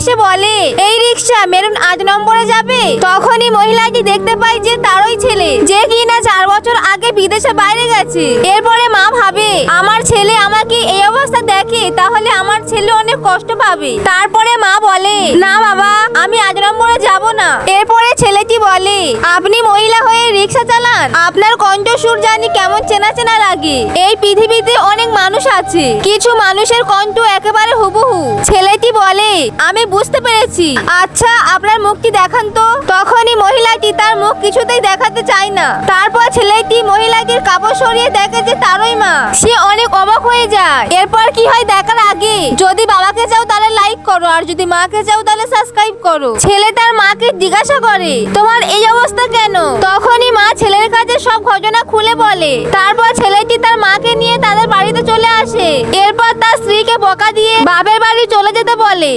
এসে বলে, এই রিক্সা মেরুন 8 নম্বরে যাবে। তখনই মহিলাটি দেখতে পায় যে তারই ছেলে, যে কিনা 4 বছর আগে বিদেশে বাইরে গেছে। এরপরে মা ভাবে, আমার ছেলে আমাকে এই অবস্থা দেখে তাহলে আমার ছেলে অনেক কষ্ট পাবে। তারপরে মা বলে, না বাবা, আমি 8 নম্বরে যাব না। এরপরে ছেলেটি বলে, আপনি মহিলা হয়ে রিক্সা চালান, আপনার কণ্ঠস্বর জানি কেমন চেনা চেনা লাগে। এই পৃথিবীতে অনেক মানুষ আছে, কিছু মানুষের কণ্ঠ একেবারে হুবহু। ছেলেটি বলে, আমি বুঝতে পেরেছি, আচ্ছা আপনার মুখটি দেখান তো। তখনই মহিলাটি তার মুখ কিছুতেই দেখাতে চায় না। তারপর ছেলেটি মহিলাটির কাপড় সরিয়ে দেখে যে তারই মা। সে অনেক অবাক হয়ে যায়। এরপর কি হয় দেখার আগে যদি বাবাকে চাও তাহলে লাইক করো, আর যদি মাকে চাও তাহলে সাবস্ক্রাইব করো। ছেলে তার মাকে জিজ্ঞাসা করে, তোমার এই অবস্থা কেন? তখনই মা ছেলের কাছে সব ঘটনা খুলে বলে। তারপর ছেলেটি তার মাকে নিয়ে তাদের বাড়িতে চলে আসে। এরপর তার স্ত্রীকে বকা দিয়ে বাপের বাড়ি চলে যেতে বলে।